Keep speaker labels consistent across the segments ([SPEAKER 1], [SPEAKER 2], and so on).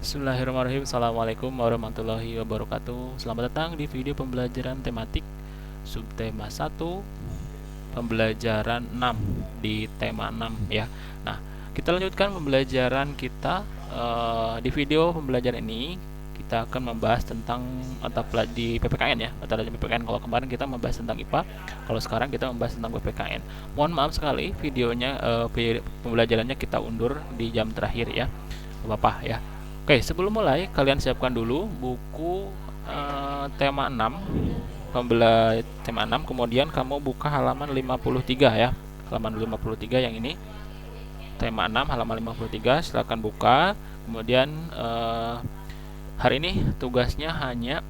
[SPEAKER 1] Bismillahirrahmanirrahim. Assalamualaikum warahmatullahi wabarakatuh. Selamat datang di video pembelajaran tematik subtema 1 pembelajaran 6 di tema 6 ya. Nah, kita lanjutkan pembelajaran kita. Di video pembelajaran ini kita akan membahas tentang mata pelajaran di PPKN ya, mata pelajaran PPKN. Kalau kemarin kita membahas tentang IPA, kalau sekarang kita membahas tentang PPKN. Mohon maaf sekali videonya, pembelajarannya kita undur di jam terakhir ya, Bapak ya. Oke, sebelum mulai kalian siapkan dulu buku tema 6, tema 6, kemudian kamu buka halaman 53 ya. Halaman 53 yang ini. Tema 6 halaman 53, silakan buka. Kemudian hari ini tugasnya hanya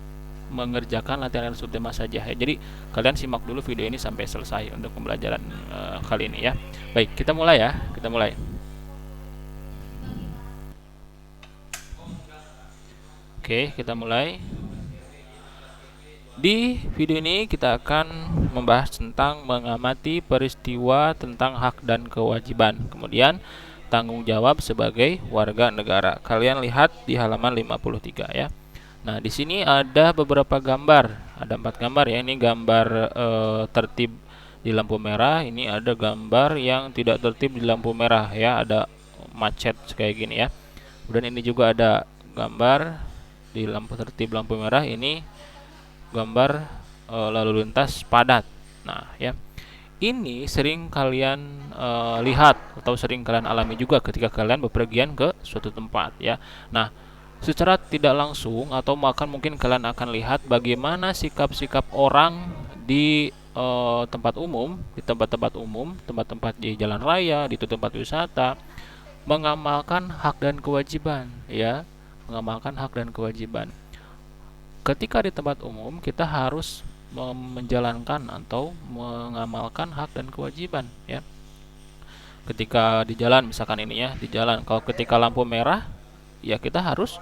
[SPEAKER 1] mengerjakan latihan subtema saja ya. Jadi kalian simak dulu video ini sampai selesai untuk pembelajaran kali ini ya. Baik, kita mulai ya. Kita mulai. Oke, kita mulai. Di video ini kita akan membahas tentang mengamati peristiwa tentang hak dan kewajiban. Kemudian tanggung jawab sebagai warga negara. Kalian lihat di halaman 53 ya. Nah, di sini ada beberapa gambar. Ada 4 gambar ya. Ini gambar tertib di lampu merah. Ini ada gambar yang tidak tertib di lampu merah ya. Ada macet kayak gini ya. Kemudian ini juga ada gambar di lampu tertib lampu merah. Ini gambar lalu lintas padat. Nah ya, ini sering kalian lihat atau sering kalian alami juga ketika kalian bepergian ke suatu tempat ya. Nah, secara tidak langsung atau mungkin kalian akan lihat bagaimana sikap-sikap orang di tempat umum, di tempat-tempat umum, tempat-tempat di jalan raya, di tempat wisata, mengamalkan hak dan kewajiban ya, mengamalkan hak dan kewajiban. Ketika di tempat umum kita harus menjalankan atau mengamalkan hak dan kewajiban ya. Ketika di jalan misalkan ini ya, di jalan kalau ketika lampu merah ya kita harus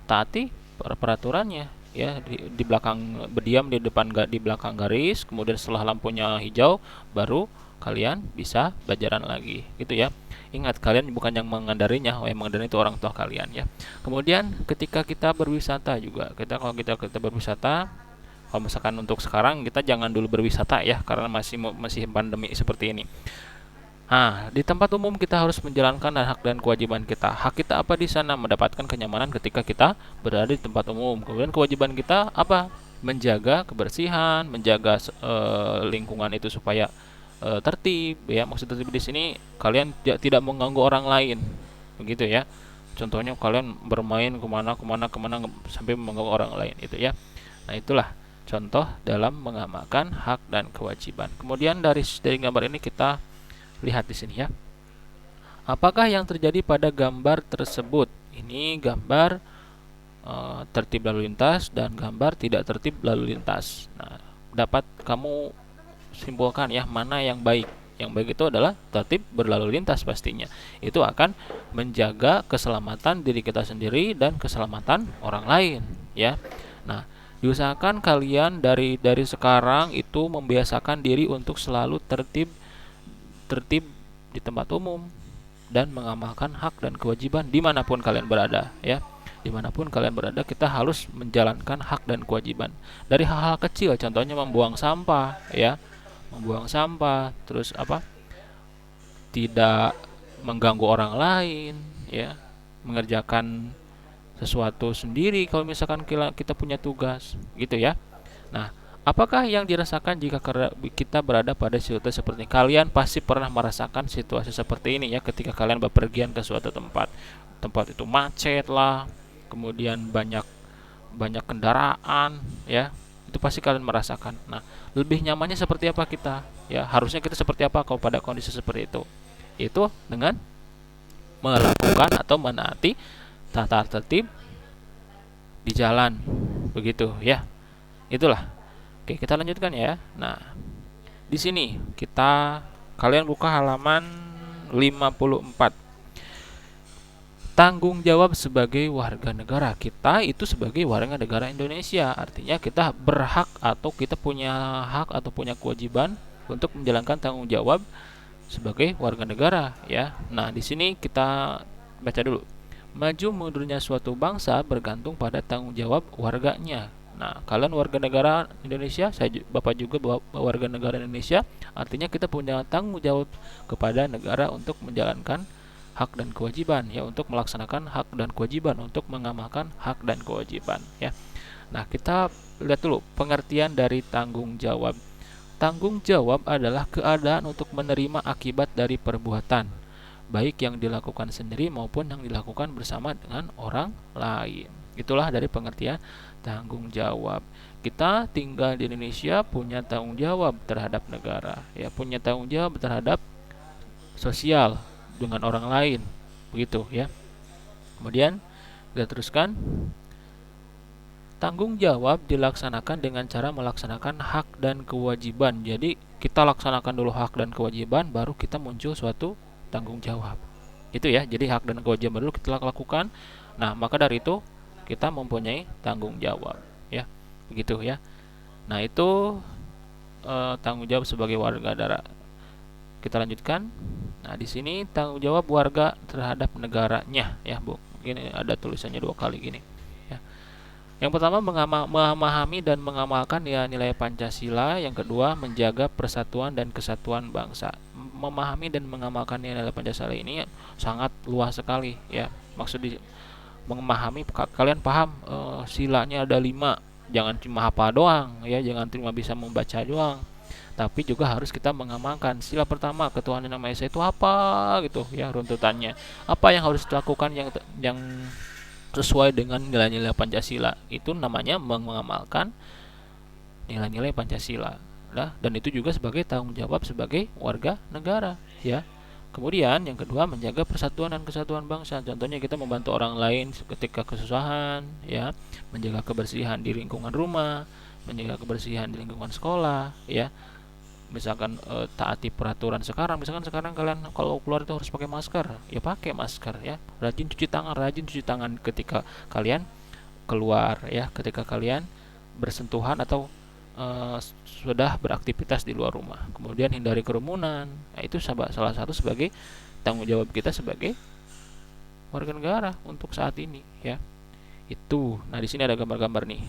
[SPEAKER 1] taati peraturannya ya, di belakang berdiam di depan di belakang garis, kemudian setelah lampunya hijau baru kalian bisa berjalan lagi gitu ya. Ingat, kalian bukan yang mengendarinya, yang mengendari itu orang tua kalian ya. Kemudian ketika kita berwisata juga, kalau kita berwisata, kalau misalkan untuk sekarang kita jangan dulu berwisata ya, karena masih pandemi seperti ini. Nah, di tempat umum kita harus menjalankan hak dan kewajiban kita. Hak kita apa di sana? Mendapatkan kenyamanan ketika kita berada di tempat umum. Kemudian kewajiban kita apa? Menjaga kebersihan, menjaga lingkungan itu supaya tertib ya. Maksud tertib di sini kalian tidak mengganggu orang lain, begitu ya. Contohnya kalian bermain kemana sampai mengganggu orang lain itu ya. Nah, itulah contoh dalam mengamalkan hak dan kewajiban. Kemudian dari gambar ini kita lihat di sini ya. Apakah yang terjadi pada gambar tersebut? Ini gambar tertib lalu lintas dan gambar tidak tertib lalu lintas. Nah, dapat kamu simpulkan ya mana yang baik. Yang baik itu adalah tertib berlalu lintas pastinya. Itu akan menjaga keselamatan diri kita sendiri dan keselamatan orang lain ya. Nah, diusahakan kalian dari sekarang itu membiasakan diri untuk selalu tertib di tempat umum dan mengamalkan hak dan kewajiban dimanapun kalian berada ya. Dimanapun kalian berada kita harus menjalankan hak dan kewajiban dari hal-hal kecil, contohnya membuang sampah ya, membuang sampah, terus apa, tidak mengganggu orang lain ya, mengerjakan sesuatu sendiri kalau misalkan kita punya tugas gitu ya. Nah, apakah yang dirasakan jika kita berada pada situasi seperti ini? Kalian pasti pernah merasakan situasi seperti ini ya, ketika kalian bepergian ke suatu tempat. Tempat itu macet lah, kemudian banyak kendaraan ya. Itu pasti kalian merasakan. Nah, lebih nyamannya seperti apa kita? Ya, harusnya kita seperti apa kalau pada kondisi seperti itu? Itu dengan melakukan atau menaati tata tertib di jalan. Begitu ya. Itulah. Oke, kita lanjutkan ya. Nah, di sini kalian buka halaman 54. Tanggung jawab sebagai warga negara. Kita itu sebagai warga negara Indonesia, artinya kita berhak atau kita punya hak atau punya kewajiban untuk menjalankan tanggung jawab sebagai warga negara ya. Nah, di sini kita baca dulu. Maju mundurnya suatu bangsa bergantung pada tanggung jawab warganya. Nah, kalian warga negara Indonesia, Bapak juga warga negara Indonesia, artinya kita punya tanggung jawab kepada negara untuk menjalankan hak dan kewajiban, ya, untuk melaksanakan hak dan kewajiban, untuk mengamalkan hak dan kewajiban, ya. Nah, kita lihat dulu pengertian dari tanggung jawab. Tanggung jawab adalah keadaan untuk menerima akibat dari perbuatan, baik yang dilakukan sendiri maupun yang dilakukan bersama dengan orang lain. Itulah dari pengertian tanggung jawab. Kita tinggal di Indonesia punya tanggung jawab terhadap negara, ya, punya tanggung jawab terhadap sosial dengan orang lain, begitu ya. Kemudian kita teruskan. Tanggung jawab dilaksanakan dengan cara melaksanakan hak dan kewajiban. Jadi kita laksanakan dulu hak dan kewajiban, baru kita muncul suatu tanggung jawab. Itu ya. Jadi hak dan kewajiban dulu kita lakukan. Nah, maka dari itu kita mempunyai tanggung jawab, ya. Begitu ya. Nah, itu tanggung jawab sebagai warga negara. Kita lanjutkan. Nah, di sini tanggung jawab warga terhadap negaranya, ya, Bu. Ini ada tulisannya dua kali gini, ya. Yang pertama, memahami dan mengamalkan nilai-nilai Pancasila. Yang kedua, menjaga persatuan dan kesatuan bangsa. Memahami dan mengamalkan nilai-nilai Pancasila ini sangat luas sekali, ya. Maksud di memahami, kalian paham silanya ada 5. Jangan cuma hafal doang, ya. Jangan cuma bisa membaca doang, tapi juga harus kita mengamalkan. Sila pertama, ketuhanan yang Maha Esa, itu apa gitu ya, runtutannya. Apa yang harus dilakukan yang sesuai dengan nilai-nilai Pancasila, itu namanya mengamalkan nilai-nilai Pancasila. Nah, dan itu juga sebagai tanggung jawab sebagai warga negara, ya. Kemudian yang kedua, menjaga persatuan dan kesatuan bangsa. Contohnya kita membantu orang lain ketika kesusahan, ya, menjaga kebersihan di lingkungan rumah, menjaga kebersihan di lingkungan sekolah, ya. Misalkan taati peraturan sekarang, misalkan sekarang kalian kalau keluar itu harus pakai masker, ya pakai masker, ya. Rajin cuci tangan ketika kalian keluar, ya, ketika kalian bersentuhan atau sudah beraktivitas di luar rumah. Kemudian hindari kerumunan. Nah, itu salah satu sebagai tanggung jawab kita sebagai warga negara untuk saat ini, ya. Itu. Nah, di sini ada gambar-gambar nih,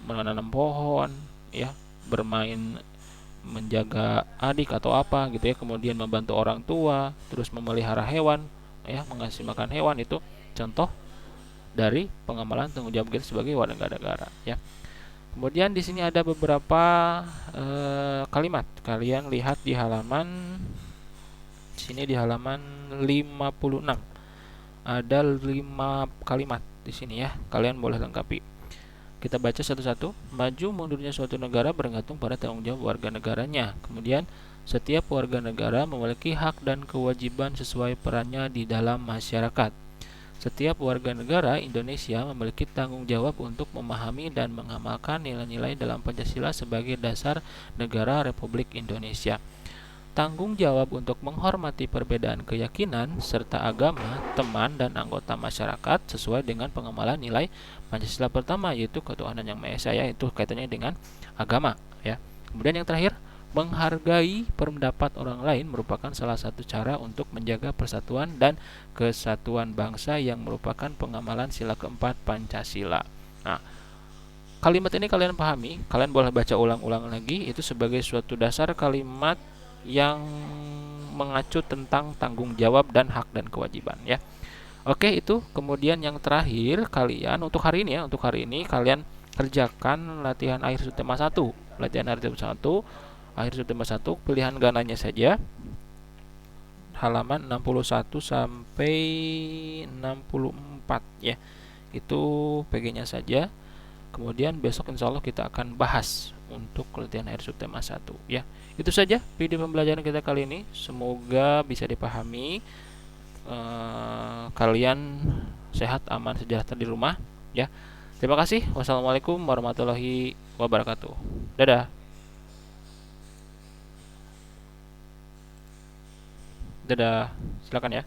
[SPEAKER 1] menanam pohon, ya, bermain, menjaga adik atau apa gitu ya, kemudian membantu orang tua, terus memelihara hewan, ya, mengasih makan hewan. Itu contoh dari pengamalan tanggung jawab kita sebagai warga negara, ya. Kemudian di sini ada beberapa kalimat. Kalian lihat di halaman sini, di halaman 56. Ada 5 kalimat di sini, ya. Kalian boleh lengkapi. Kita baca satu-satu. Maju mundurnya suatu negara bergantung pada tanggung jawab warga negaranya. Kemudian, setiap warga negara memiliki hak dan kewajiban sesuai perannya di dalam masyarakat. Setiap warga negara Indonesia memiliki tanggung jawab untuk memahami dan mengamalkan nilai-nilai dalam Pancasila sebagai dasar negara Republik Indonesia. Tanggung jawab untuk menghormati perbedaan keyakinan serta agama teman dan anggota masyarakat sesuai dengan pengamalan nilai Pancasila pertama, yaitu ketuhanan yang Maha Esa, itu kaitannya dengan agama, ya. Kemudian yang terakhir, menghargai pendapat orang lain merupakan salah satu cara untuk menjaga persatuan dan kesatuan bangsa yang merupakan pengamalan sila keempat Pancasila. Nah, kalimat ini kalian pahami, kalian boleh baca ulang-ulang lagi, itu sebagai suatu dasar kalimat yang mengacu tentang tanggung jawab dan hak dan kewajiban, ya. Oke, itu. Kemudian yang terakhir, kalian untuk hari ini, ya, untuk hari ini kalian kerjakan latihan akhir sub tema 1. Latihan akhir sub tema 1, pilihan gananya saja. Halaman 61 sampai 64, ya. Itu PG-nya saja. Kemudian besok insya Allah kita akan bahas untuk latihan akhir sub tema 1, ya. Itu saja video pembelajaran kita kali ini. Semoga bisa dipahami. Kalian sehat, aman, sejahtera di rumah, ya. Terima kasih. Wassalamualaikum warahmatullahi wabarakatuh. Dadah. Dadah. Silakan, ya.